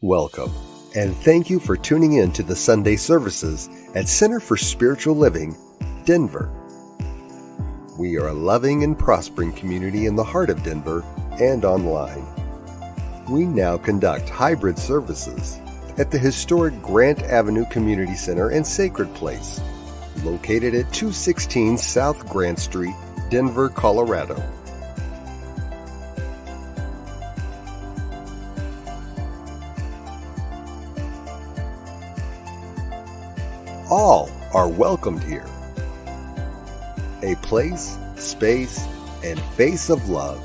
Welcome, and thank you for tuning in to the Sunday services at Center for Spiritual Living, Denver. We are a loving and prospering community in the heart of Denver and online. We now conduct hybrid services at the historic Grant Avenue Community Center and Sacred Place, located at 216 South Grant Street, Denver, Colorado. All are welcomed here. A place, space, and face of love.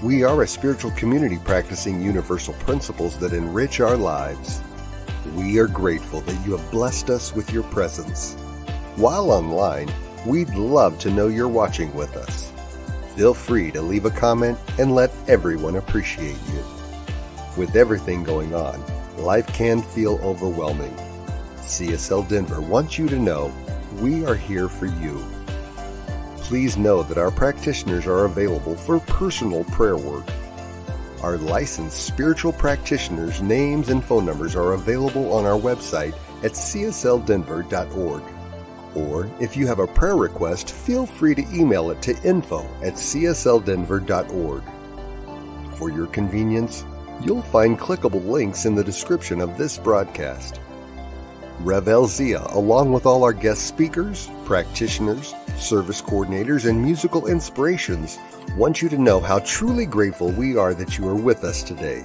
We are a spiritual community practicing universal principles that enrich our lives. We are grateful that you have blessed us with your presence. While online, we'd love to know you're watching with us. Feel free to leave a comment and let everyone appreciate you. With everything going on, life can feel overwhelming. CSL Denver wants you to know we are here for you. Please know that our practitioners are available for personal prayer work. Our licensed spiritual practitioners' names and phone numbers are available on our website at csldenver.org. Or if you have a prayer request, feel free to email it to info@csldenver.org. For your convenience, you'll find clickable links in the description of this broadcast. Rev Elzia, along with all our guest speakers, practitioners, service coordinators, and musical inspirations, want you to know how truly grateful we are that you are with us today.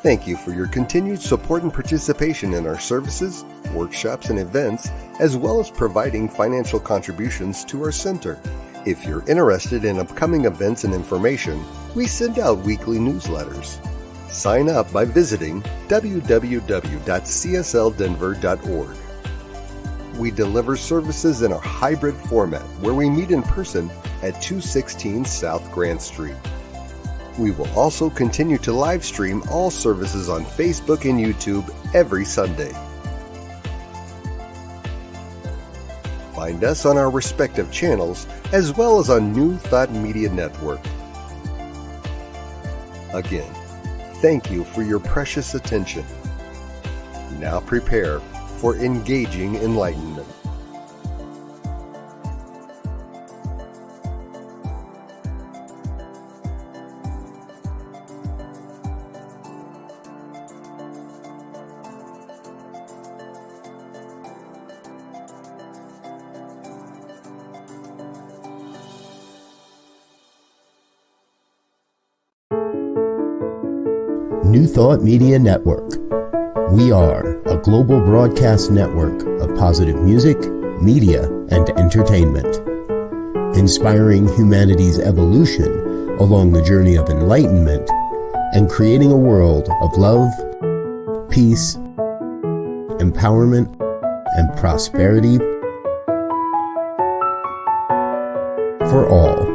Thank you for your continued support and participation in our services, workshops, and events, as well as providing financial contributions to our center. If you're interested in upcoming events and information, we send out weekly newsletters. Sign up by visiting www.csldenver.org. We deliver services in a hybrid format where we meet in person at 216 South Grant Street. We will also continue to live stream all services on Facebook and YouTube every Sunday. Find us on our respective channels as well as on New Thought Media Network. Again, thank you for your precious attention. Now prepare for engaging enlightenment. New Thought Media Network. We are a global broadcast network of positive music, media, and entertainment, inspiring humanity's evolution along the journey of enlightenment and creating a world of love, peace, empowerment, and prosperity for all.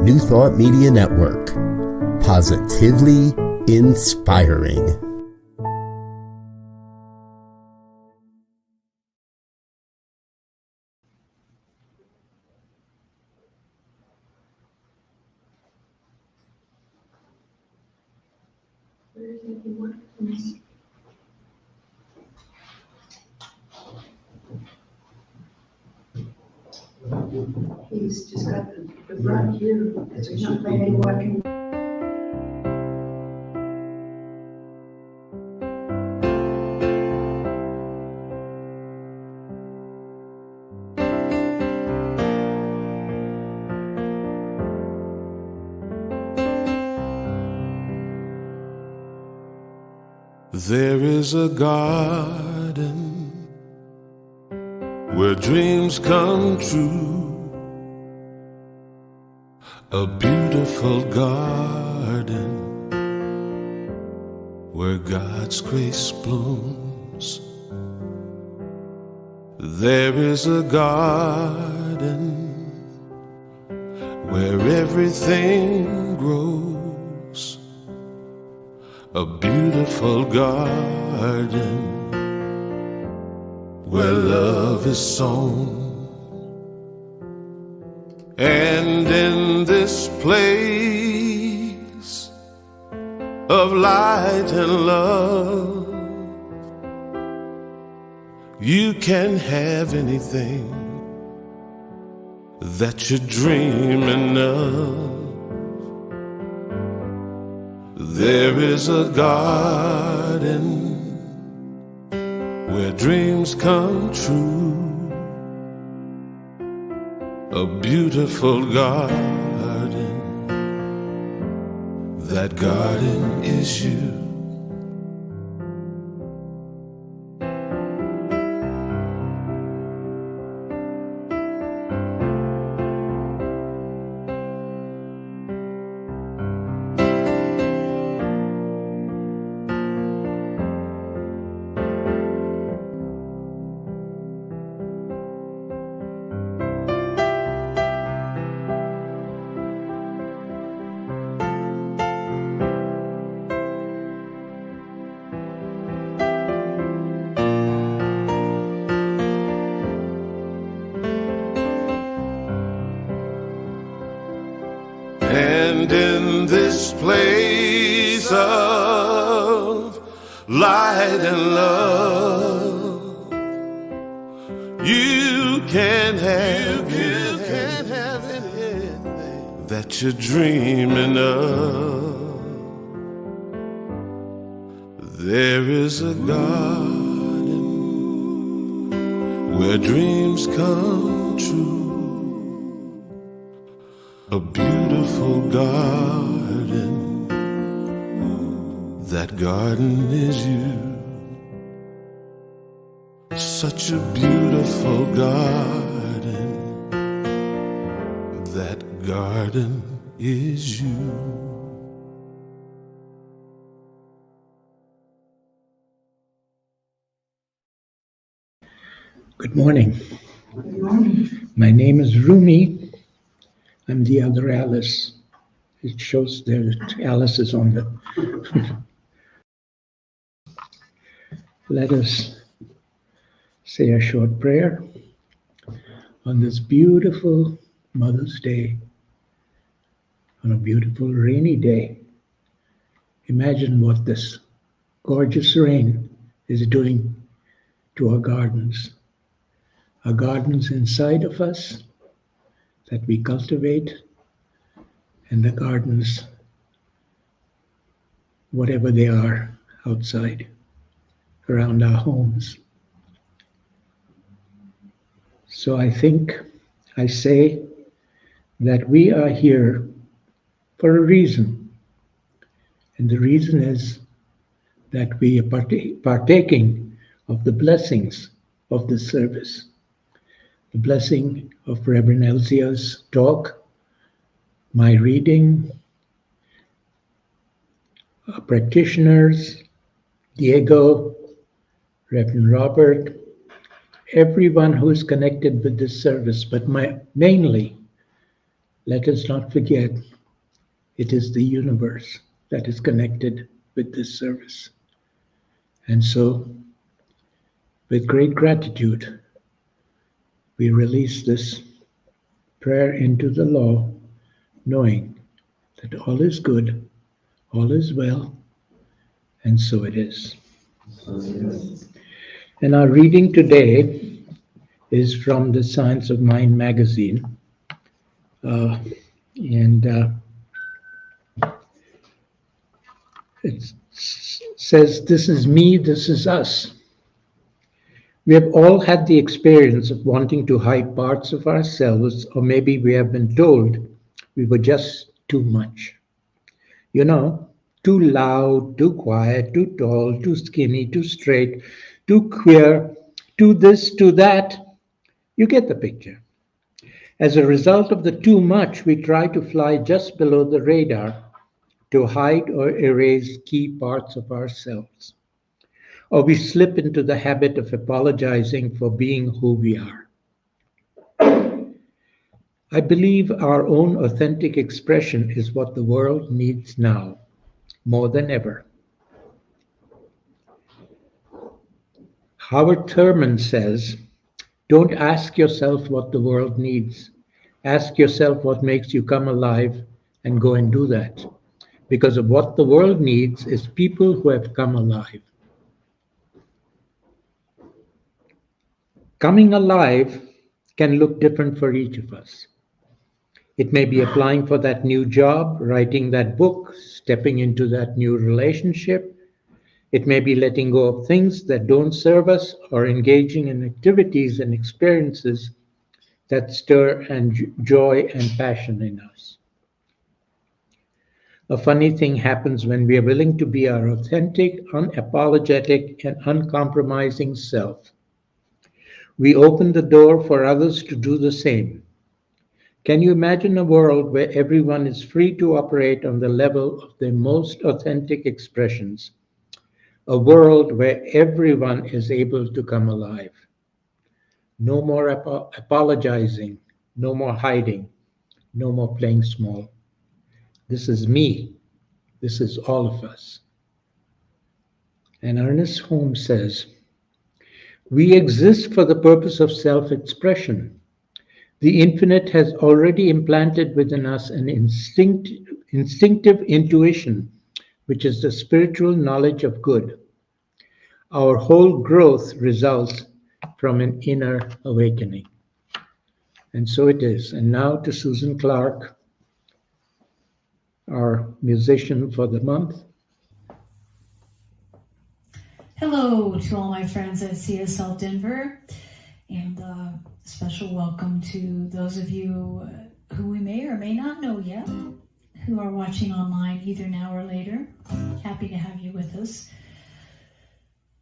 New Thought Media Network. Positively inspiring. Where's Eddie Watkins? He's just got the right here. It's not by Eddie Watkins. There is a garden where dreams come true, a beautiful garden where God's grace blooms. There is a garden where everything grows, a beautiful garden where love is sown. And in this place, a of light and love. You can have anything that you're dreaming of. There is a garden where dreams come true, a beautiful garden. That garden is you. And in this place of light and love, you can have anything that you're dreaming of. There is a garden where dreams come true, a beautiful garden. That garden is you. Such a beautiful garden. That garden is you. Good morning. Good morning. My name is Rumi. I'm the other Alice. It shows there that Alice is on the. Let us say a short prayer on this beautiful Mother's Day, on a beautiful rainy day. Imagine what this gorgeous rain is doing to our gardens inside of us that we cultivate, and the gardens, whatever they are, outside, around our homes. So I say that we are here for a reason. And the reason is that we are partaking of the blessings of this service. The blessing of Reverend Elzia's talk, my reading, our practitioners, Diego, Reverend Robert, everyone who is connected with this service, but mainly, let us not forget, it is the universe that is connected with this service. And so, with great gratitude, we release this prayer into the law, knowing that all is good, all is well, and so it is. And our reading today is from the Science of Mind magazine. It says, "This is me, this is us." We have all had the experience of wanting to hide parts of ourselves, or maybe we have been told we were just too much. You know, too loud, too quiet, too tall, too skinny, too straight, too queer, too this, too that. You get the picture. As a result of the too much, we try to fly just below the radar to hide or erase key parts of ourselves. Or we slip into the habit of apologizing for being who we are. I believe our own authentic expression is what the world needs now, more than ever. Howard Thurman says, "Don't ask yourself what the world needs. Ask yourself what makes you come alive and go and do that. because of what the world needs is people who have come alive. Coming alive can look different for each of us. It may be applying for that new job, writing that book, stepping into that new relationship. It may be letting go of things that don't serve us or engaging in activities and experiences that stir joy and passion in us. A funny thing happens when we are willing to be our authentic, unapologetic, and uncompromising self. We open the door for others to do the same. Can you imagine a world where everyone is free to operate on the level of their most authentic expressions? A world where everyone is able to come alive. No more apologizing, no more hiding, no more playing small. This is me. This is all of us. And Ernest Holmes says, we exist for the purpose of self-expression. The infinite has already implanted within us an instinctive intuition, which is the spiritual knowledge of good. Our whole growth results from an inner awakening. And so it is. And now to Susan Clark, our musician for the month. Hello to all my friends at CSL Denver, and a special welcome to those of you who we may or may not know yet, who are watching online either now or later. Happy to have you with us.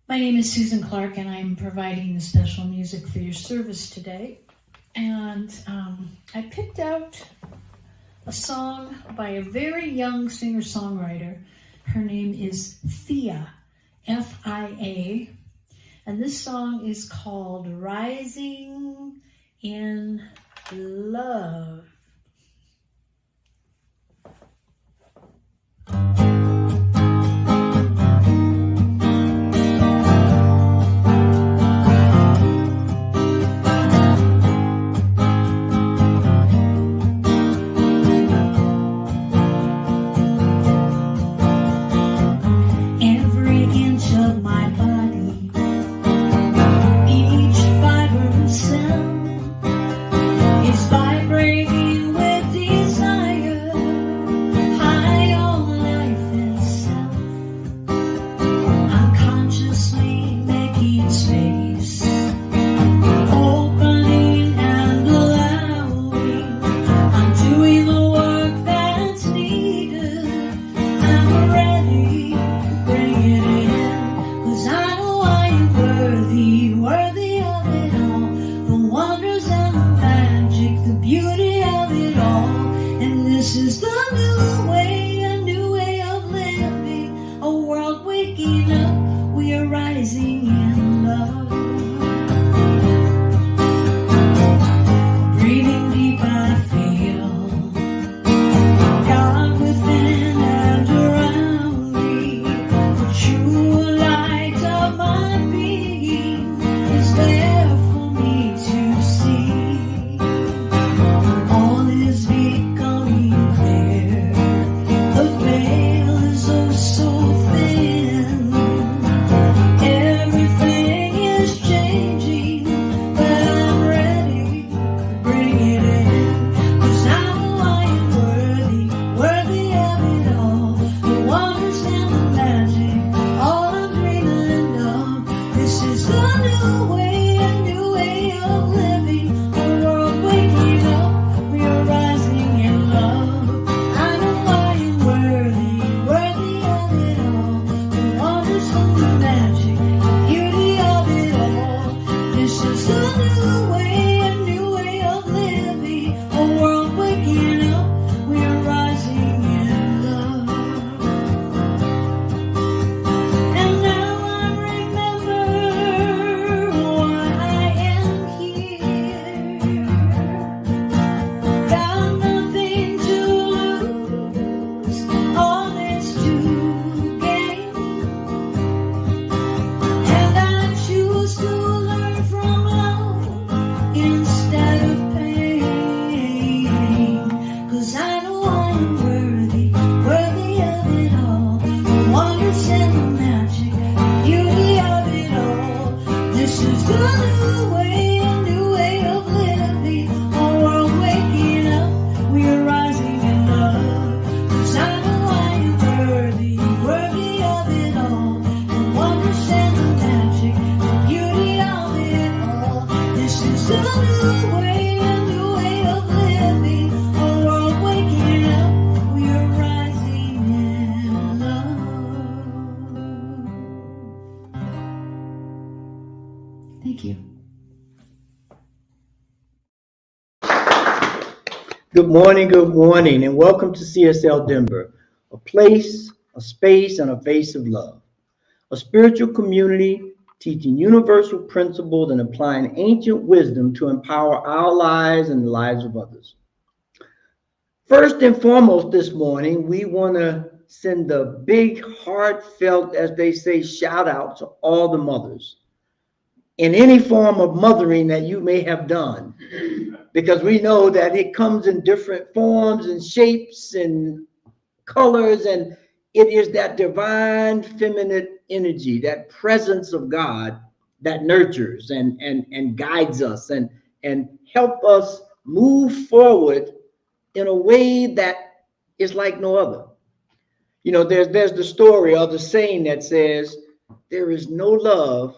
My name is Susan Clark, and I'm providing the special music for your service today. And I picked out a song by a very young singer-songwriter. Her name is Fia, F-I-A, and this song is called Rising in Love. This is the new way, a new way of living. Our world waking up, we are rising in love. 'Cause I know I am worthy, worthy of it all. The wonders and the magic, the beauty of it all. This is the new way, a new way of living. Our world waking up, we are rising in love. Thank you. Good morning, and welcome to CSL Denver, a place, a space, and a face of love, a spiritual community teaching universal principles and applying ancient wisdom to empower our lives and the lives of others. First and foremost this morning, we want to send a big, heartfelt, as they say, shout out to all the mothers in any form of mothering that you may have done, because we know that it comes in different forms and shapes and colors, and it is that divine feminine energy, that presence of God that nurtures and guides us and help us move forward in a way that is like no other. You know, there's the story or the saying that says, there is no love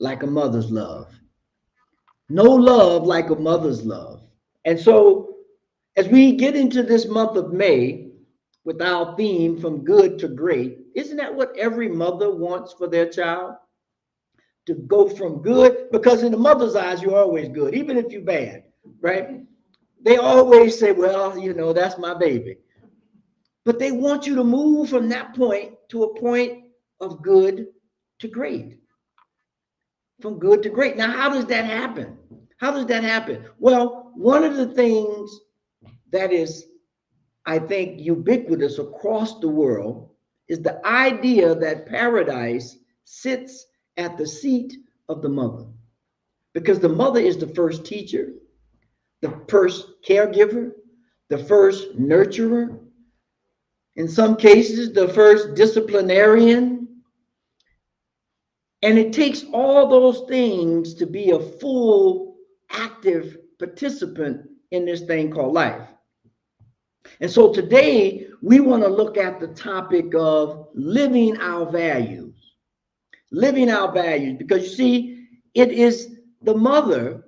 like a mother's love. No love like a mother's love. And so as we get into this month of May with our theme, from good to great, isn't that what every mother wants for their child? To go from good, because in the mother's eyes, you're always good, even if you're bad, right? They always say, well, you know, that's my baby. But they want you to move from that point to a point of good to great. From good to great. Now, how does that happen? How does that happen? Well, one of the things that is, I think, ubiquitous across the world is the idea that paradise sits at the seat of the mother, because the mother is the first teacher, the first caregiver, the first nurturer, in some cases, the first disciplinarian. And it takes all those things to be a full, active participant in this thing called life. And so today, we want to look at the topic of living our values. Living our values, because you see, it is the mother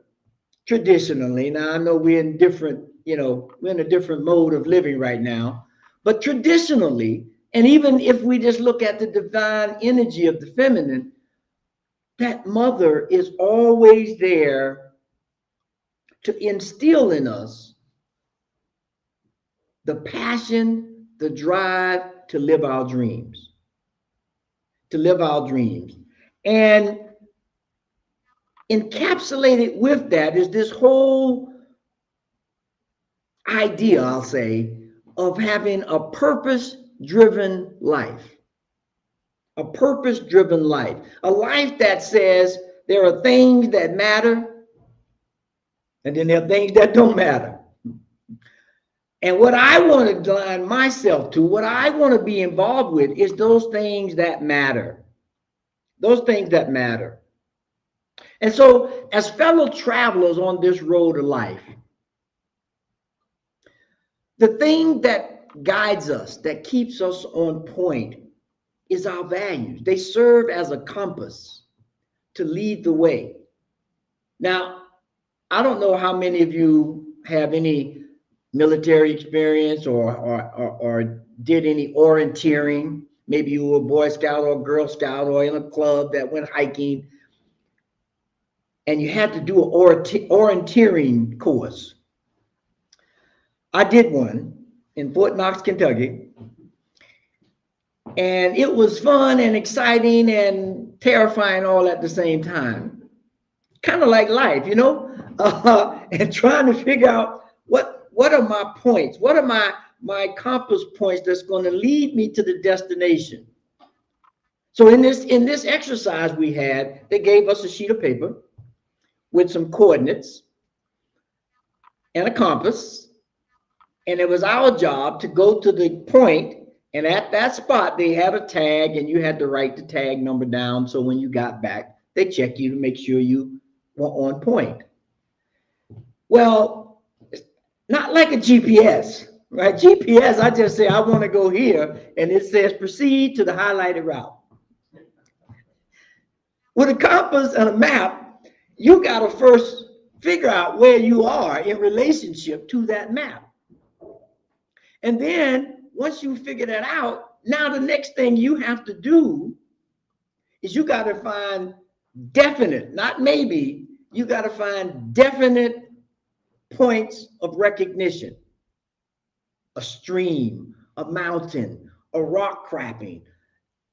traditionally. Now, I know we're in different, we're in a different mode of living right now, but traditionally, and even if we just look at the divine energy of the feminine, that mother is always there to instill in us the passion, the drive to live our dreams, to live our dreams. And encapsulated with that is this whole idea, I'll say, of having a purpose-driven life. A purpose-driven life, a life that says there are things that matter, and then there are things that don't matter. And what I want to align myself to, what I want to be involved with, is those things that matter. Those things that matter. And so, as fellow travelers on this road of life, the thing that guides us, that keeps us on point, is our values. They serve as a compass to lead the way. Now, I don't know how many of you have any military experience or did any orienteering. Maybe you were a Boy Scout or a Girl Scout or in a club that went hiking, and you had to do an orienteering course. I did one in Fort Knox, Kentucky. And it was fun and exciting and terrifying all at the same time. Kind of like life, and trying to figure out what are my points? What are my compass points that's going to lead me to the destination? So in this exercise we had, they gave us a sheet of paper with some coordinates and a compass. And it was our job to go to the point. And at that spot, they had a tag, and you had to write the tag number down. So when you got back, They check you to make sure you were on point. Well, it's not like a GPS, right? GPS, I just say, I want to go here, and it says proceed to the highlighted route. With a compass and a map, you got to first figure out where you are in relationship to that map. And then once you figure that out, now the next thing you have to do is you got to find definite, not maybe, you got to find definite points of recognition. A stream, a mountain, a rock crapping.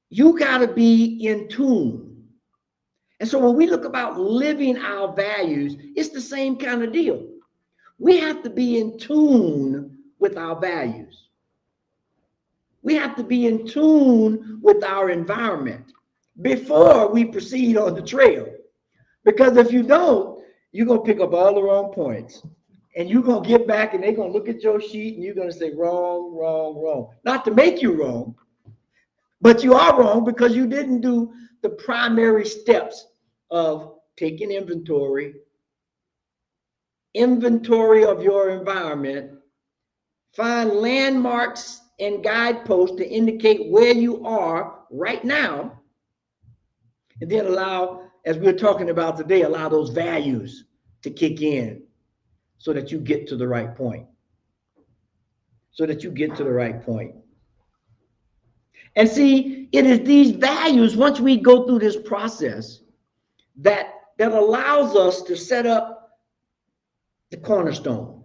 You got to be in tune. And so when we look about living our values, it's the same kind of deal. We have to be in tune with our values. We have to be in tune with our environment before we proceed on the trail. Because if you don't, you're going to pick up all the wrong points. And you're going to get back and they're going to look at your sheet and you're going to say, wrong, wrong, wrong. Not to make you wrong, but you are wrong because you didn't do the primary steps of taking inventory of your environment, find landmarks and guideposts to indicate where you are right now, and then allow, as we're talking about today, allow those values to kick in so that you get to the right point. And see, it is these values, once we go through this process, that allows us to set up the cornerstone.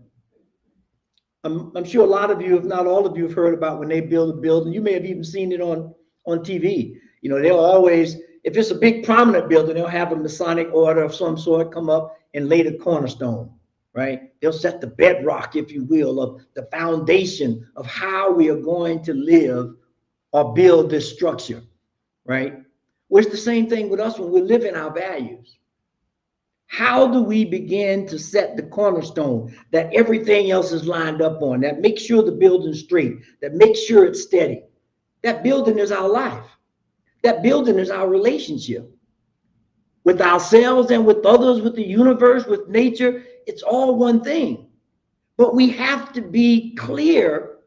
I'm sure a lot of you, if not all of you, have heard about when they build a building. You may have even seen it on TV. You know, they'll always, if it's a big prominent building, they'll have a Masonic order of some sort come up and lay the cornerstone, right? They'll set the bedrock, if you will, of the foundation of how we are going to live or build this structure, right? Well, it's the same thing with us when we're living our values. How do we begin to set the cornerstone that everything else is lined up on, that makes sure the building's straight, that makes sure it's steady? That building is our life. That building is our relationship with ourselves and with others, with the universe, with nature. It's all one thing. But we have to be clear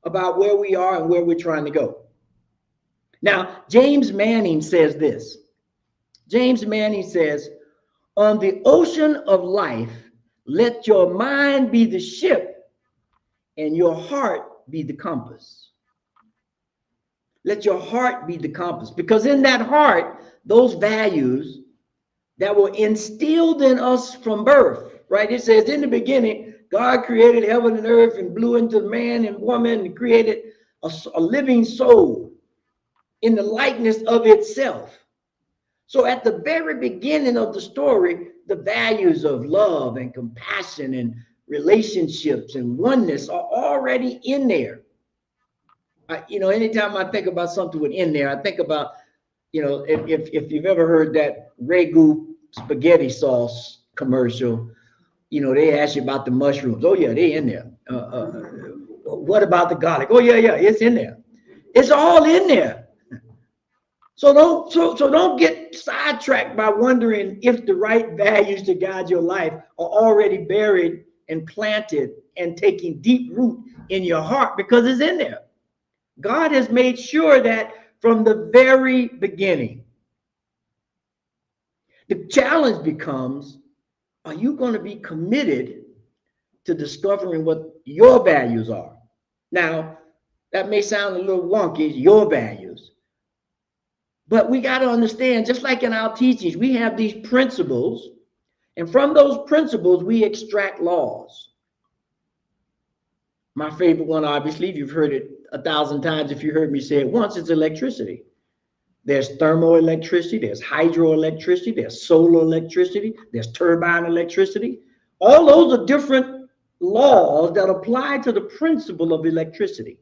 about where we are and where we're trying to go. Now, James Manning says this. James Manning says, on the ocean of life, let your mind be the ship and your heart be the compass. Let your heart be the compass, because in that heart, those values that were instilled in us from birth, right? It says in the beginning, God created heaven and earth and blew into man and woman and created a living soul in the likeness of itself. So at the very beginning of the story, the values of love and compassion and relationships and oneness are already in there. Anytime I think about something with in there, I think about, if you've ever heard that Ragu spaghetti sauce commercial, they ask you about the mushrooms. Oh yeah, they in there. What about the garlic? Oh yeah, it's in there. It's all in there. So don't get sidetracked by wondering if the right values to guide your life are already buried and planted and taking deep root in your heart, because it's in there. God has made sure that from the very beginning. The challenge becomes, are you going to be committed to discovering what your values are? Now, that may sound a little wonky, your values. But we got to understand, just like in our teachings, we have these principles, and from those principles, we extract laws. My favorite one, obviously, you've heard it 1,000 times. If you heard me say it once, it's electricity. There's thermoelectricity, there's hydroelectricity, there's solar electricity, there's turbine electricity. All those are different laws that apply to the principle of electricity.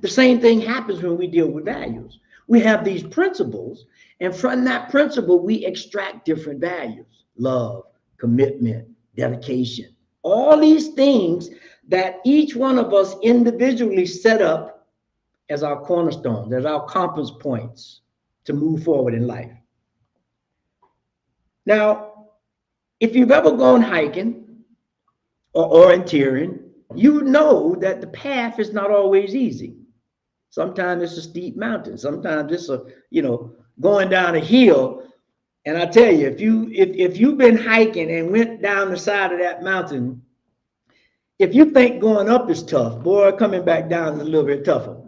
The same thing happens when we deal with values. We have these principles, and from that principle, we extract different values: love, commitment, dedication, all these things that each one of us individually set up as our cornerstones, as our compass points to move forward in life. Now, if you've ever gone hiking or orienteering, you know that the path is not always easy. Sometimes it's a steep mountain. Sometimes it's going down a hill. And I tell you, if you've been hiking and went down the side of that mountain, if you think going up is tough, boy, coming back down is a little bit tougher.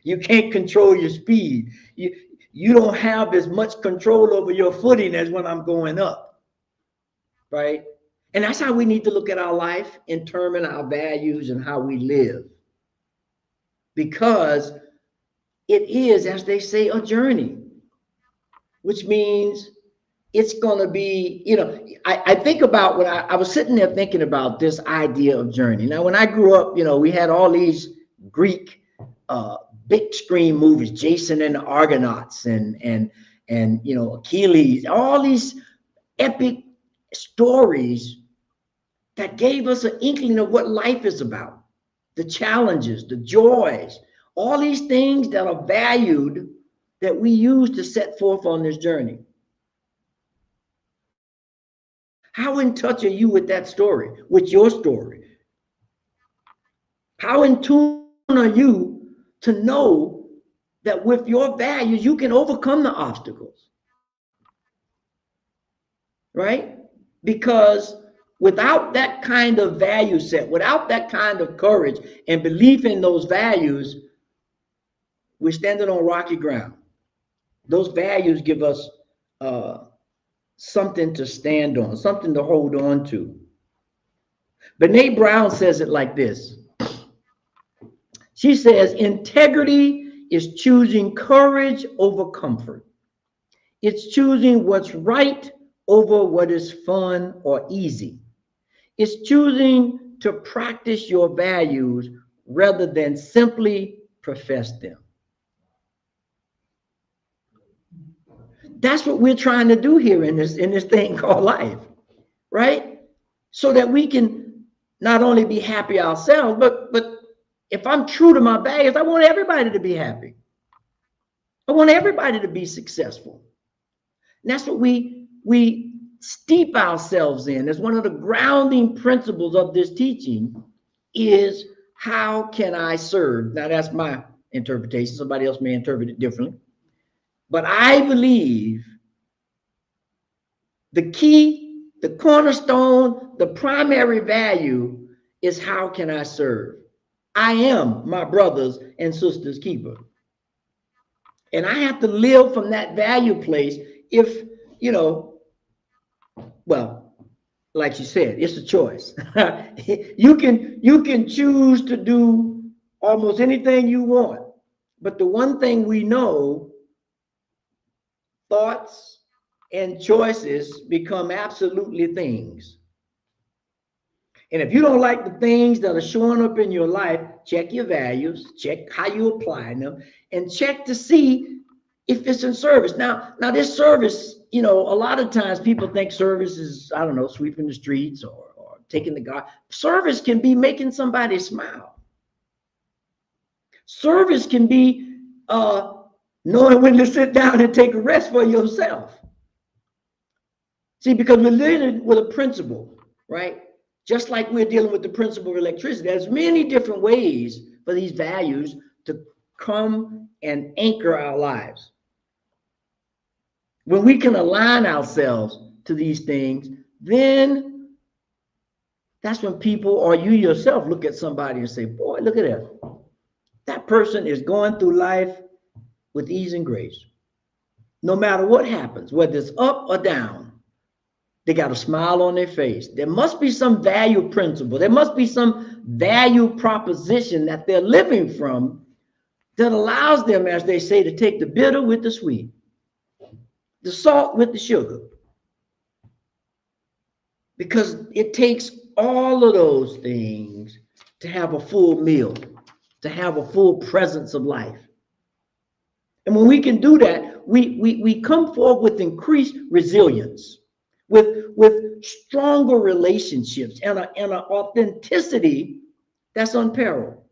You can't control your speed. You don't have as much control over your footing as when I'm going up, right? And that's how we need to look at our life, determine our values and how we live. Because it is, as they say, a journey, which means it's going to be, I think about when I was sitting there thinking about this idea of journey. Now, when I grew up, we had all these Greek big screen movies, Jason and the Argonauts and Achilles, all these epic stories that gave us an inkling of what life is about, the challenges, the joys, all these things that are valued that we use to set forth on this journey. How in touch are you with that story, with your story? How in tune are you to know that with your values, you can overcome the obstacles, right? Because without that kind of value set, without that kind of courage and belief in those values, we're standing on rocky ground. Those values give us something to stand on, something to hold on to. Brene Brown says it like this. She says, integrity is choosing courage over comfort. It's choosing what's right over what is fun or easy. It's choosing to practice your values rather than simply profess them. That's what we're trying to do here in this thing called life, right? So that we can not only be happy ourselves, but if I'm true to my values, I want everybody to be happy. I want everybody to be successful. And that's what we steep ourselves in. As one of the grounding principles of this teaching is, how can I serve? Now, that's my interpretation. Somebody else may interpret it differently. But I believe the key, the cornerstone, the primary value is, how can I serve? I am my brothers and sisters' keeper. And I have to live from that value place. If, well, like you said, it's a choice. You can choose to do almost anything you want. But the one thing we know, thoughts and choices become absolutely things. And if you don't like the things that are showing up in your life, check your values, check how you apply them, and check to see if it's in service. Now this service, a lot of times people think service is, I don't know, sweeping the streets or taking the garbage. Service can be making somebody smile. Service can be knowing when to sit down and take a rest for yourself. See, because we're dealing with a principle, right? Just like we're dealing with the principle of electricity, there's many different ways for these values to come and anchor our lives. When we can align ourselves to these things, then that's when people, or you yourself, look at somebody and say, boy, look at that. That person is going through life with ease and grace. No matter what happens, whether it's up or down, they got a smile on their face. There must be some value principle. There must be some value proposition that they're living from that allows them, as they say, to take the bitter with the sweet, the salt with the sugar. Because it takes all of those things to have a full meal, to have a full presence of life. And when we can do that, we come forward with increased resilience, with stronger relationships and an authenticity that's unparalleled.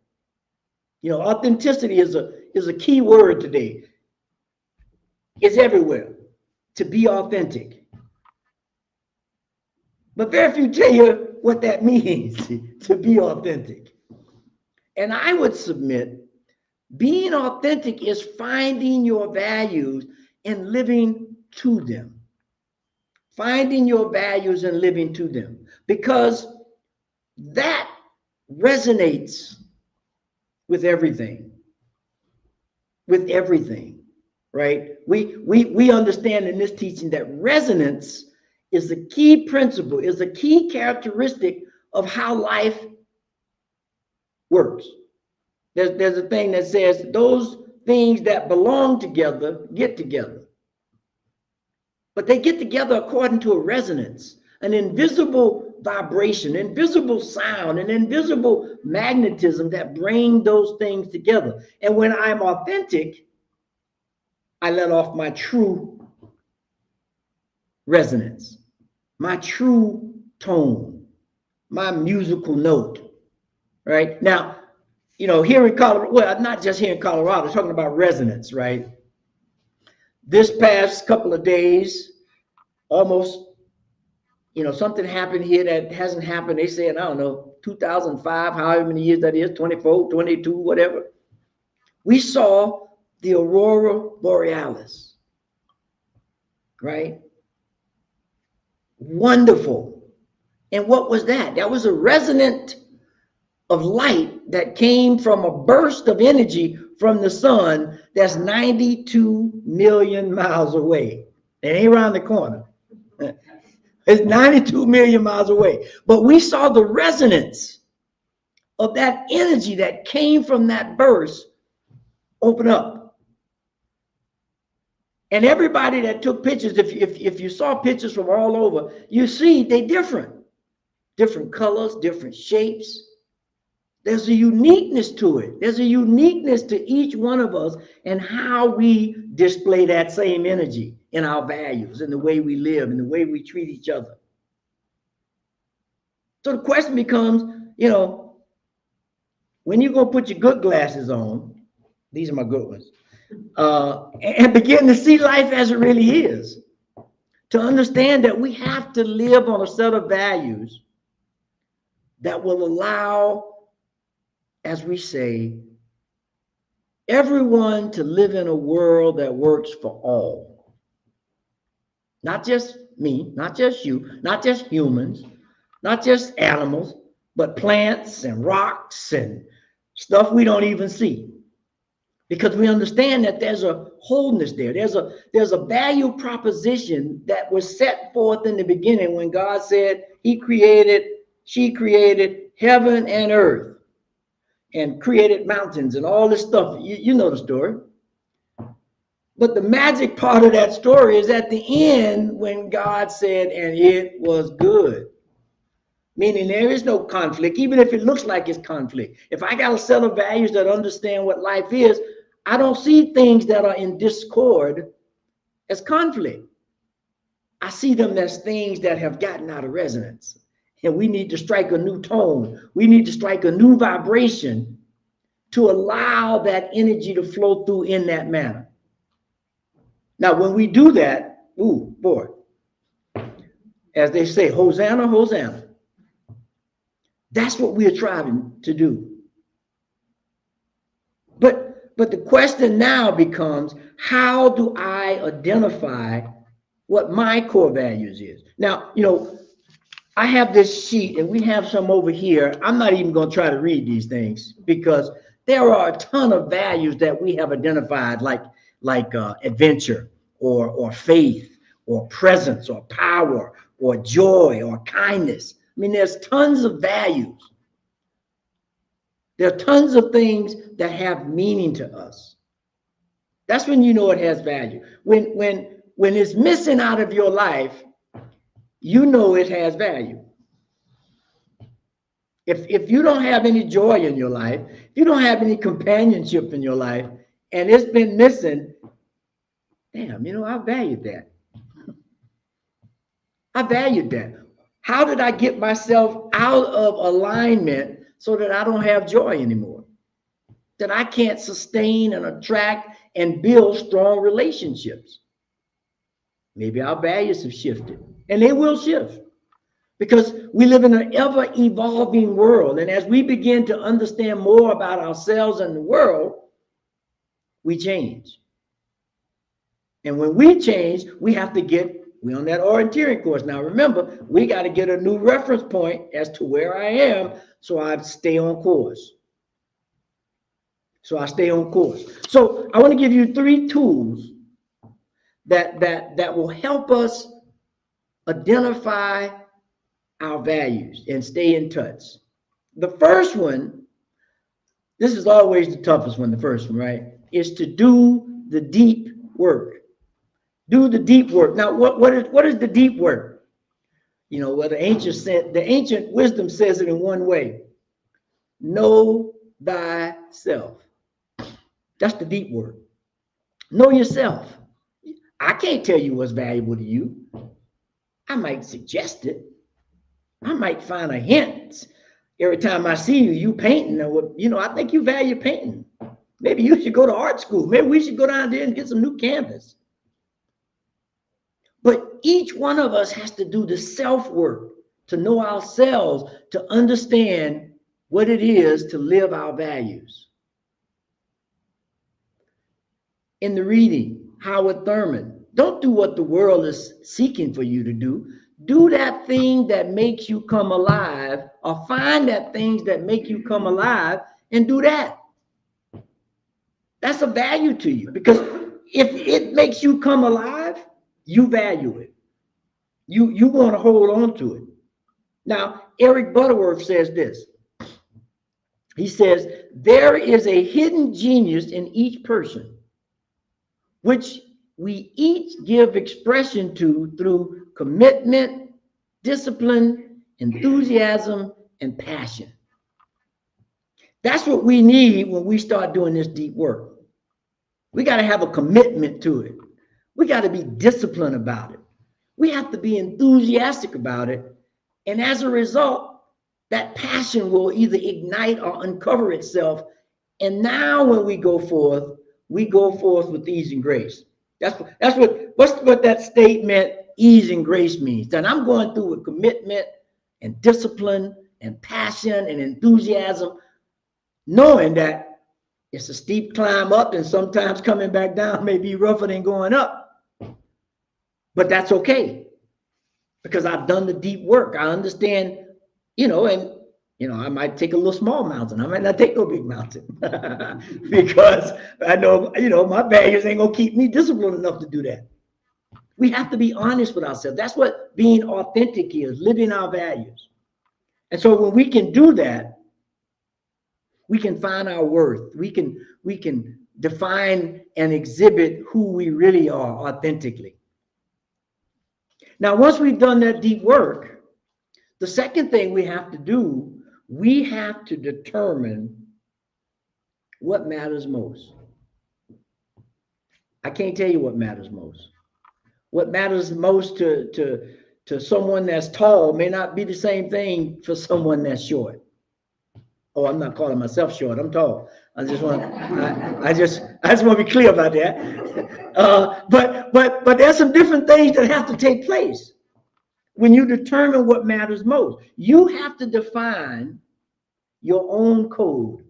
Authenticity is a key word today. It's everywhere. to be authentic. But very few tell you what that means, to be authentic. And I would submit, being authentic is finding your values and living to them. Finding your values and living to them. Because that resonates with everything. With everything, right? We understand in this teaching that resonance is the key principle, is the key characteristic of how life works. There's a thing that says those things that belong together get together. But they get together according to a resonance, an invisible vibration, invisible sound, an invisible magnetism that bring those things together. And when I'm authentic, I let off my true resonance, my true tone, my musical note, right? Now, you know, here in Colorado, well, not just here in Colorado, talking about resonance, right? This past couple of days, almost, you know, something happened here that hasn't happened. They said, I don't know, 2005, however many years that is, 24, 22, whatever. We saw the aurora borealis, right? Wonderful. And what was that? That was a resonant of light that came from a burst of energy from the sun that's 92 million miles away. It ain't around the corner. It's 92 million miles away. But we saw the resonance of that energy that came from that burst open up. And everybody that took pictures, if you saw pictures from all over, you see they different. Different colors, different shapes. There's a uniqueness to it. There's a uniqueness to each one of us and how we display that same energy in our values, in the way we live, in the way we treat each other. So the question becomes, you know, when you're going to put your good glasses on, these are my good ones, and begin to see life as it really is, to understand that we have to live on a set of values that will allow, as we say, everyone to live in a world that works for all. Not just me, not just you, not just humans, not just animals, but plants and rocks and stuff we don't even see. Because we understand that there's a wholeness there. There's a value proposition that was set forth in the beginning when God said she created heaven and earth and created mountains and all this stuff. You know the story. But the magic part of that story is at the end when God said, and it was good. Meaning there is no conflict, even if it looks like it's conflict. If I got a set of values that understand what life is, I don't see things that are in discord as conflict. I see them as things that have gotten out of resonance. And we need to strike a new tone. We need to strike a new vibration to allow that energy to flow through in that manner. Now, when we do that, ooh, boy, as they say, Hosanna, Hosanna. That's what we are trying to do. But the question now becomes, how do I identify what my core values is? Now, you know, I have this sheet and we have some over here. I'm not even going to try to read these things because there are a ton of values that we have identified, like adventure or faith or presence or power or joy or kindness. I mean, there's tons of values. There are tons of things that have meaning to us. That's when you know it has value. When it's missing out of your life, you know it has value. If you don't have any joy in your life, if you don't have any companionship in your life, and it's been missing, damn, you know, I valued that. I valued that. How did I get myself out of alignment so that I don't have joy anymore? That I can't sustain and attract and build strong relationships? Maybe our values have shifted, and they will shift because we live in an ever evolving world. And as we begin to understand more about ourselves and the world, we change. And when we change, we're on that orienteering course. Now, remember, we got to get a new reference point as to where I am so I stay on course. So I want to give you 3 tools that will help us identify our values and stay in touch. The first one, this is always the toughest one, the first one, right? Is to do the deep work. Do the deep work. Now, what is the deep work? You know, what the ancient wisdom says it in one way. Know thyself. That's the deep work. Know yourself. I can't tell you what's valuable to you. I might suggest it. I might find a hint. Every time I see you painting, or I think you value painting. Maybe you should go to art school. Maybe we should go down there and get some new canvas. But each one of us has to do the self-work to know ourselves, to understand what it is to live our values. In the reading, Howard Thurman, don't do what the world is seeking for you to do. Do that thing that makes you come alive, or find that things that make you come alive and do that. That's a value to you, because if it makes you come alive, you value it. You want to hold on to it. Now, Eric Butterworth says this. He says, there is a hidden genius in each person, which we each give expression to through commitment, discipline, enthusiasm, and passion. That's what we need when we start doing this deep work. We got to have a commitment to it. We got to be disciplined about it. We have to be enthusiastic about it. And as a result, that passion will either ignite or uncover itself. And now when we go forth with ease and grace. That's what that statement, ease and grace, means. That I'm going through with commitment and discipline and passion and enthusiasm, knowing that it's a steep climb up, and sometimes coming back down may be rougher than going up. But that's okay, because I've done the deep work. I understand, I might take a little small mountain. I might not take no big mountain because I know, my values ain't gonna keep me disciplined enough to do that. We have to be honest with ourselves. That's what being authentic is, living our values. And so when we can do that, we can find our worth. We can define and exhibit who we really are authentically. Now, once we've done that deep work, the second thing we have to do, we have to determine what matters most. I can't tell you what matters most. What matters most to someone that's tall may not be the same thing for someone that's short. Oh, I'm not calling myself short. I'm tall. I just want to be clear about that. But there's some different things that have to take place when you determine what matters most. You have to define your own code,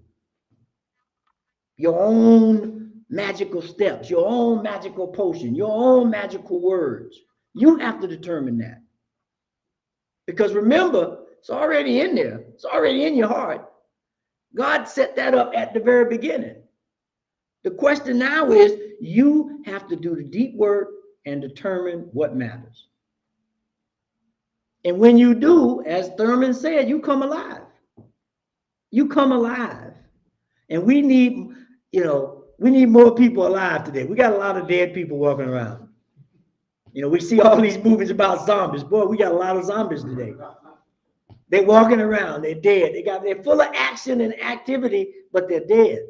your own magical steps, your own magical potion, your own magical words. You have to determine that. Because remember, it's already in there. It's already in your heart. God set that up at the very beginning. The question now is, you have to do the deep work and determine what matters. And when you do, as Thurman said, you come alive. You come alive. And we need more people alive today. We got a lot of dead people walking around. We see all these movies about zombies. Boy, we got a lot of zombies today. They're walking around, they're dead. They're full of action and activity, but they're dead.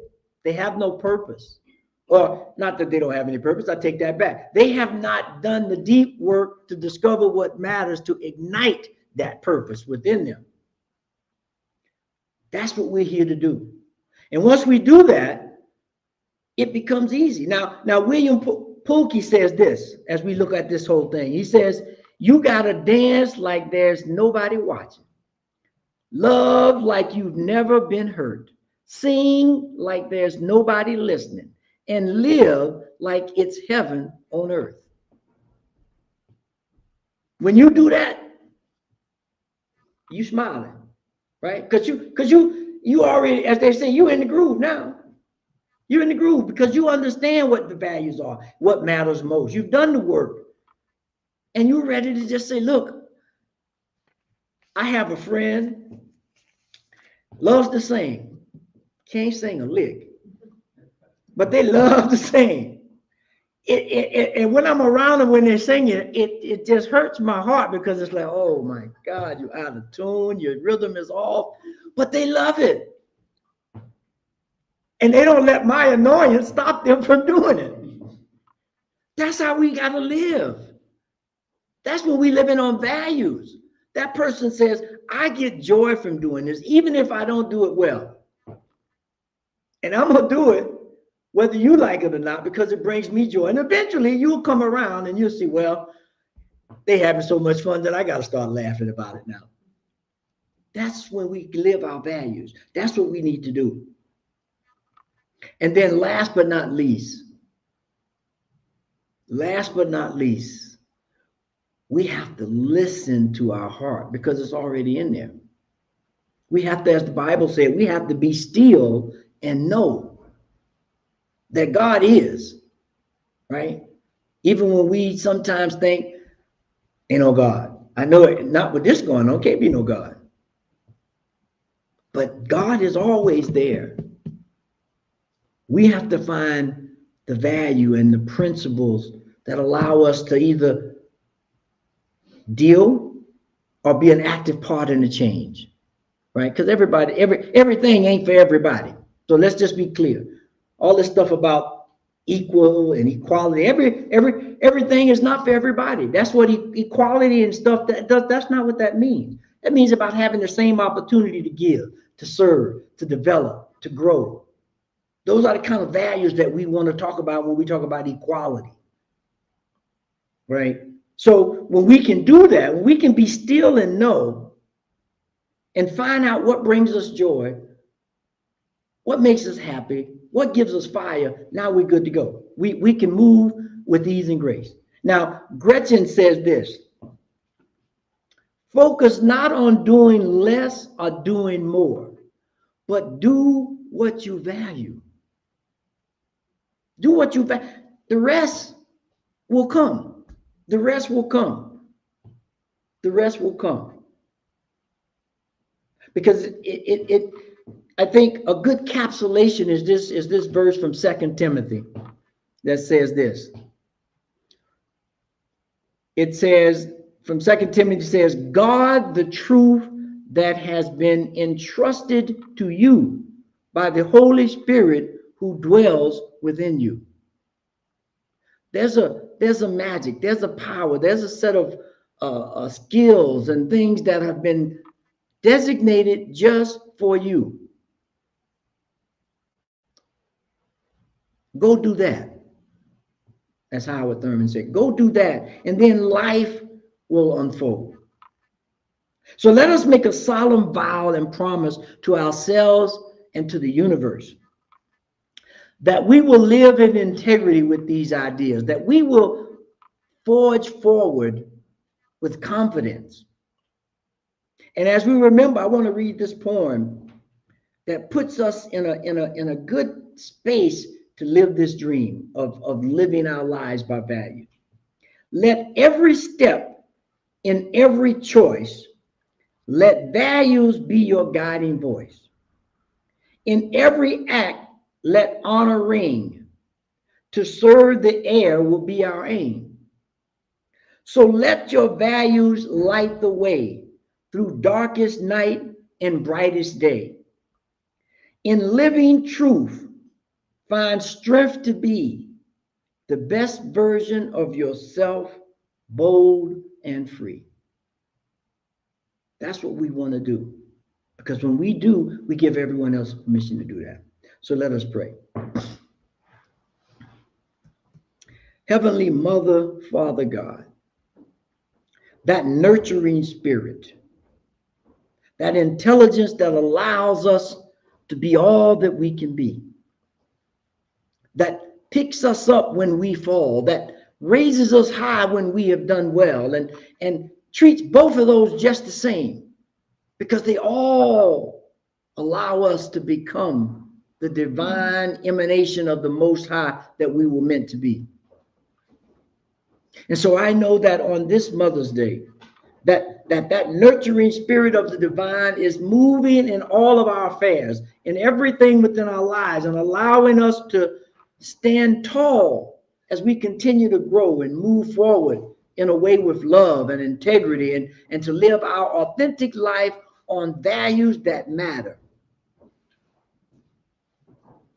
They have no purpose. Or not that they don't have any purpose, I take that back. They have not done the deep work to discover what matters, to ignite that purpose within them. That's what we're here to do. And once we do that, it becomes easy. Now William Pookie says this as we look at this whole thing. He says, you got to dance like there's nobody watching. Love like you've never been hurt. Sing like there's nobody listening. And live like it's heaven on earth. When you do that, you smiling, right? Because you already, as they say, you in the groove now. You're in the groove because you understand what the values are, what matters most. You've done the work. And you're ready to just say, look, I have a friend, loves to sing, can't sing a lick, but they love to sing. And when I'm around them, when they're singing, it just hurts my heart because it's like, oh my God, you're out of tune, your rhythm is off, but they love it. And they don't let my annoyance stop them from doing it. That's how we got to live. That's when we living on values. That person says, I get joy from doing this, even if I don't do it well. And I'm going to do it whether you like it or not, because it brings me joy. And eventually you'll come around and you'll see, well, they having so much fun that I got to start laughing about it now. That's when we live our values. That's what we need to do. And then last but not least, we have to listen to our heart because it's already in there. We have to, as the Bible said, we have to be still and know that God is, right? Even when we sometimes think, ain't no God. I know it, not with this going on, can't be no God. But God is always there. We have to find the value and the principles that allow us to either deal or be an active part in the change, right? Because everything ain't for everybody. So let's just be clear. All this stuff about equal and equality, everything is not for everybody. That's what equality and stuff that's not what that means. That means about having the same opportunity to give, to serve, to develop, to grow. Those are the kind of values that we want to talk about when we talk about equality, right? So when we can do that, when we can be still and know and find out what brings us joy, what makes us happy, what gives us fire, now we're good to go. We can move with ease and grace. Now, Gretchen says this, focus not on doing less or doing more, but do what you value. Do what you value. The rest will come. The rest will come. The rest will come. Because I think a good capsulation is this verse from 2 Timothy that says this. It says, from 2 Timothy says, guard the truth that has been entrusted to you by the Holy Spirit who dwells within you. There's a magic, there's a power, there's a set of skills and things that have been designated just for you. Go do that. As Howard Thurman said, go do that, and then life will unfold. So let us make a solemn vow and promise to ourselves and to the universe that we will live in integrity with these ideas, that we will forge forward with confidence. And as we remember, I want to read this poem that puts us in a good space to live this dream of living our lives by value. Let every step in every choice, let values be your guiding voice. In every act, let honor ring. To serve the air will be our aim. So let your values light the way through darkest night and brightest day. In living truth, find strength to be the best version of yourself, bold and free. That's what we want to do. Because when we do, we give everyone else permission to do that. So let us pray. Heavenly Mother, Father God, that nurturing spirit, that intelligence that allows us to be all that we can be, that picks us up when we fall, that raises us high when we have done well, and treats both of those just the same, because they all allow us to become the divine emanation of the Most High that we were meant to be. And so I know that on this Mother's Day, that nurturing spirit of the divine is moving in all of our affairs, in everything within our lives, and allowing us to stand tall as we continue to grow and move forward in a way with love and integrity, and to live our authentic life on values that matter.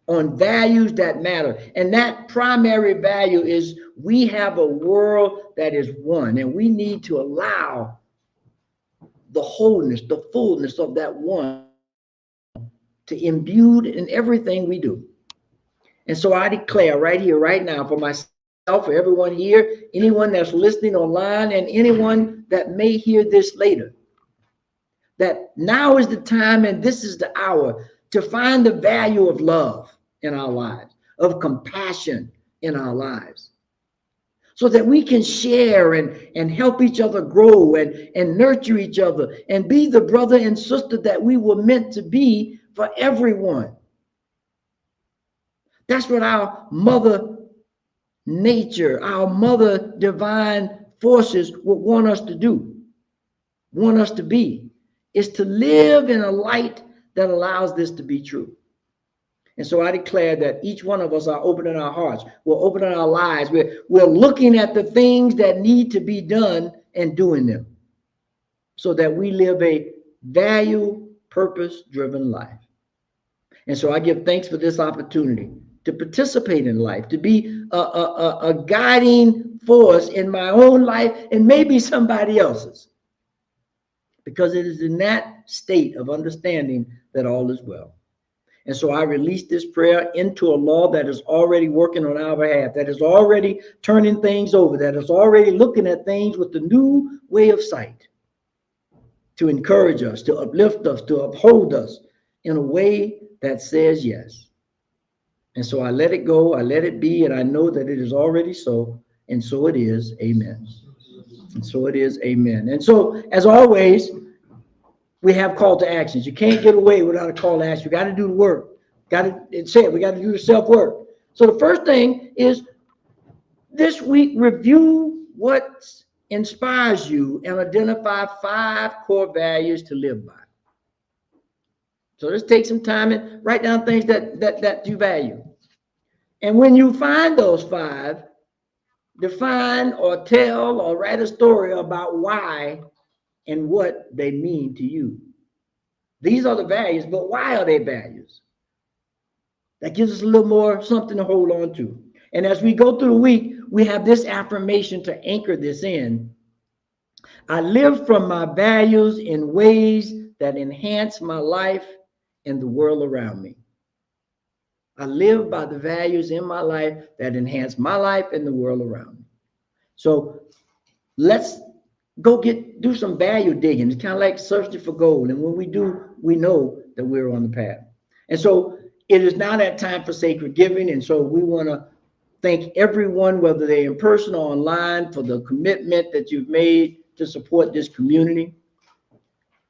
On values that matter. And that primary value is we have a world that is one, and we need to allow the wholeness, the fullness of that one to imbue in everything we do. And so I declare right here, right now, for myself, for everyone here, anyone that's listening online, and anyone that may hear this later, that now is the time and this is the hour to find the value of love in our lives, of compassion in our lives, so that we can share and help each other grow and nurture each other and be the brother and sister that we were meant to be for everyone. That's what our mother nature, our mother divine forces would want us to do, want us to be, is to live in a light that allows this to be true. And so I declare that each one of us are opening our hearts. We're opening our lives. We're looking at the things that need to be done and doing them, so that we live a value, purpose-driven life. And so I give thanks for this opportunity to participate in life, to be a guiding force in my own life and maybe somebody else's, because it is in that state of understanding that all is well. And so I release this prayer into a law that is already working on our behalf, that is already turning things over, that is already looking at things with a new way of sight, to encourage us, to uplift us, to uphold us in a way that says yes. And so I let it go, I let it be, and I know that it is already so, and so it is, amen. And so it is, amen. And so, as always, we have call to actions. You can't get away without a call to action. You got to do the work. We got to do the self-work. So the first thing is this week, review what inspires you and identify 5 core values to live by. So let's take some time and write down things that you value. And when you find those 5, define or tell or write a story about why and what they mean to you. These are the values, but why are they values? That gives us a little more something to hold on to. And as we go through the week, we have this affirmation to anchor this in. I live from my values in ways that enhance my life and the world around me. I live by the values in my life that enhance my life and the world around me. So let's go do some value digging. It's kind of like searching for gold. And when we do, we know that we're on the path. And so it is now that time for sacred giving. And so we want to thank everyone, whether they're in person or online, for the commitment that you've made to support this community.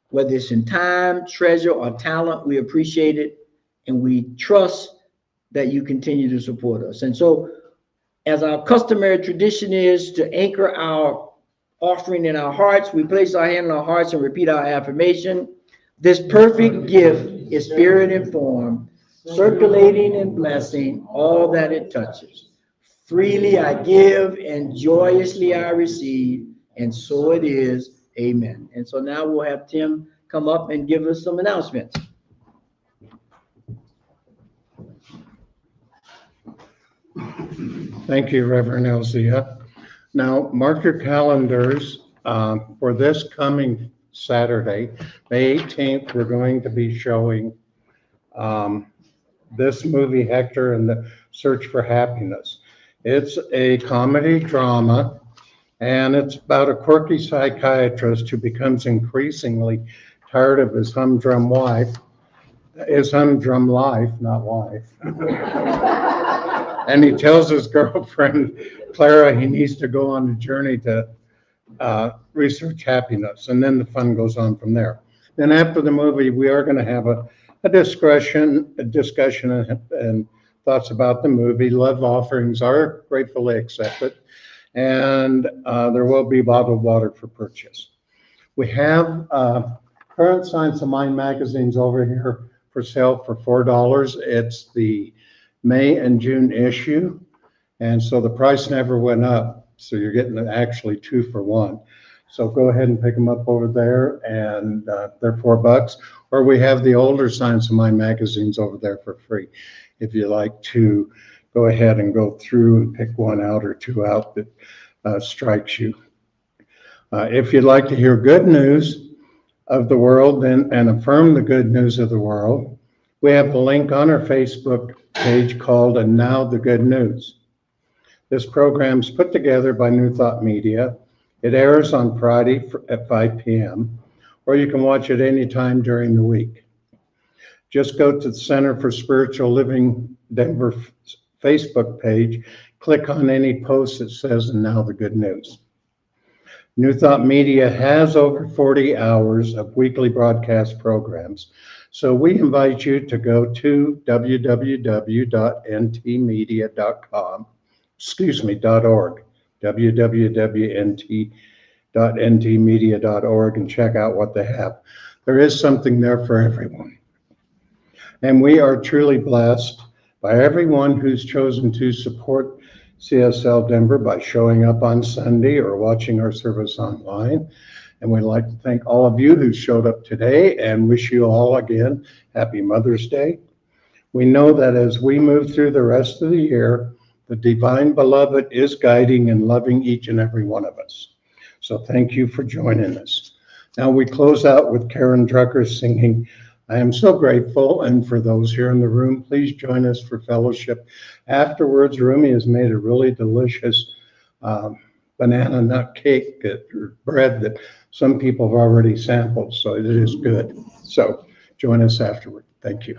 Whether it's in time, treasure, or talent, we appreciate it. And we trust that you continue to support us. And so, as our customary tradition is to anchor our offering in our hearts, we place our hand on our hearts and repeat our affirmation. This perfect gift is spirit informed, circulating and blessing all that it touches. Freely I give and joyously I receive, and so it is. Amen. And so now we'll have Tim come up and give us some announcements. Thank you, Reverend Elzia. Now, mark your calendars for this coming Saturday, May 18th. We're going to be showing this movie, Hector and the Search for Happiness. It's a comedy drama, and it's about a quirky psychiatrist who becomes increasingly tired of his humdrum life, not wife. And he tells his girlfriend, Clara, he needs to go on a journey to research happiness. And then the fun goes on from there. Then after the movie, we are going to have a discussion and thoughts about the movie. Love offerings are gratefully accepted. And there will be bottled water for purchase. We have current Science of Mind magazines over here for sale for $4. It's the May and June issue. And so the price never went up. So you're getting actually 2 for 1. So go ahead and pick them up over there, and they're $4. Or we have the older Science of Mind magazines over there for free. If you like to go ahead and go through and pick one out or 2 out that strikes you. If you'd like to hear good news of the world and affirm the good news of the world, we have a link on our Facebook page called And Now the Good News. This program is put together by New Thought Media. It airs on Friday at 5 p.m., or you can watch it anytime during the week. Just go to the Center for Spiritual Living Denver Facebook page, click on any post that says And Now the Good News. New Thought Media has over 40 hours of weekly broadcast programs, so we invite you to go to www.ntmedia.org, www.ntmedia.org, and check out what they have. There is something there for everyone. And we are truly blessed by everyone who's chosen to support CSL Denver by showing up on Sunday or watching our service online. And we'd like to thank all of you who showed up today and wish you all again happy Mother's Day. We know that as we move through the rest of the year, the divine beloved is guiding and loving each and every one of us. So thank you for joining us. Now we close out with Karen Drucker singing I Am So Grateful. And for those here in the room, please join us for fellowship. Afterwards, Rumi has made a really delicious banana nut cake or bread that some people have already sampled, so it is good. So join us afterward. Thank you.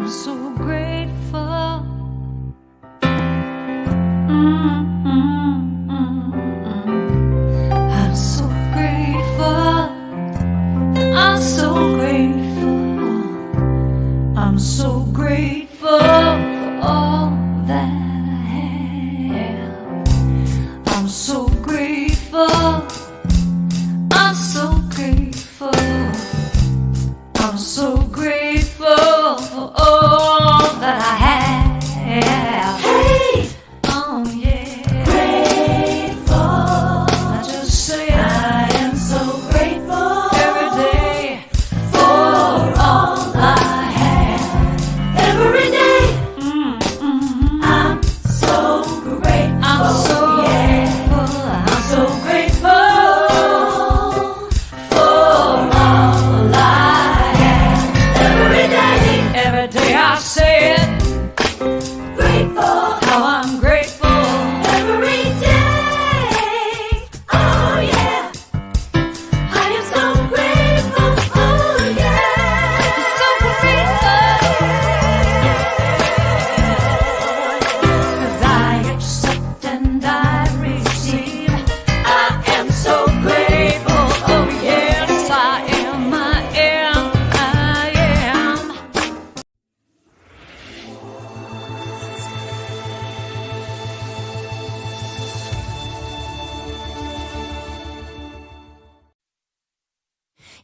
I'm so grateful. I'm so grateful. I'm so grateful. I'm so grateful for all that I have. I'm so grateful. I'm so grateful. I'm so grateful for all that I have. Hey! Oh yeah. Grateful. I just say I am so grateful every day for all I have. Every day. I'm so grateful. I'm so grateful. I'm so grateful for all I have. Every day I say it. Grateful. How I'm grateful. Every day. Oh yeah. I am so grateful. Oh yeah. So grateful. 'Cause I accept and I receive. I am so grateful. Oh yes, I am. I am. I am.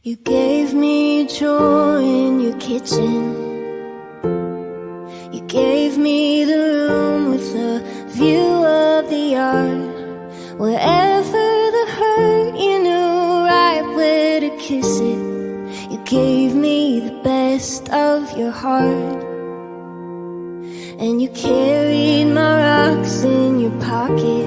You gave me joy in your kitchen. You gave me the room with a view of the yard. Wherever the hurt, you knew right where to kiss it. You gave me the best of your heart. And you carried my rocks in your pocket.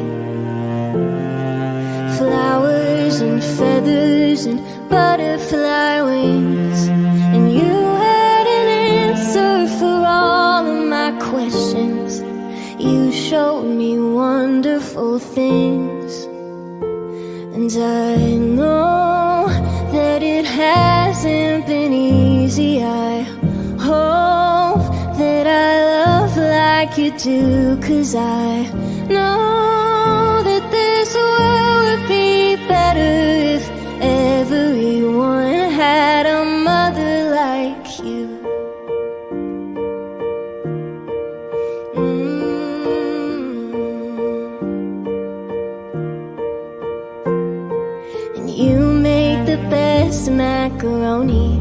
Flowers and feathers and butterfly wings. And you had an answer you showed me wonderful things. And I know that it hasn't been easy. I hope that I love like you do, 'cause I know that this world would be better if everyone had a mother like you. And you make the best macaroni,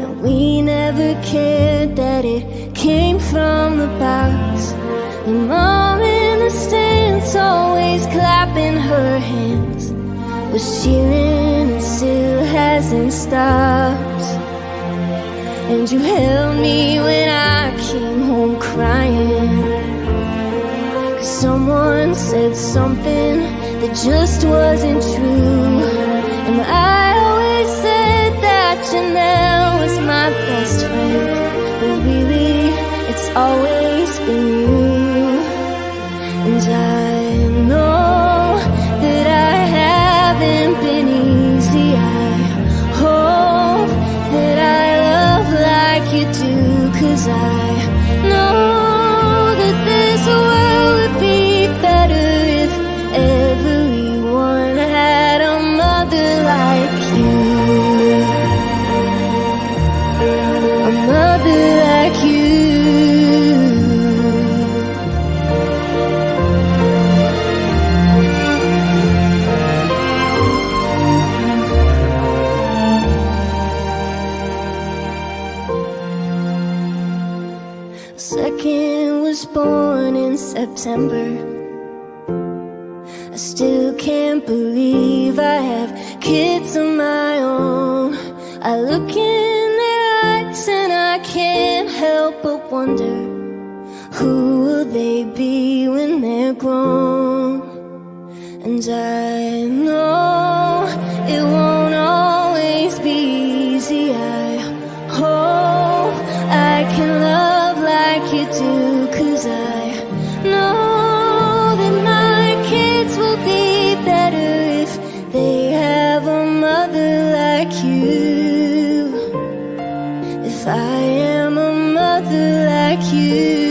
and we never cared that it came from the box. Your mom in the stands, always clapping her hands, was cheering and still hasn't stopped. And you held me when I came home crying, 'cause someone said something that just wasn't true. And I always said that Janelle was my best friend, but really it's always been you. And I know that I haven't been easy. I hope that I love like you do, 'cause I know that this world would be better if everyone had a mother like you. A mother like you. Second was born in September. I still can't believe I have kids of my own. I look in their eyes and I can't help but wonder, who will they be when they're grown? And I know it won't always be easy. I hope I can love like you do, 'cause I know that my kids will be better if they have a mother like you. If I am a mother like you.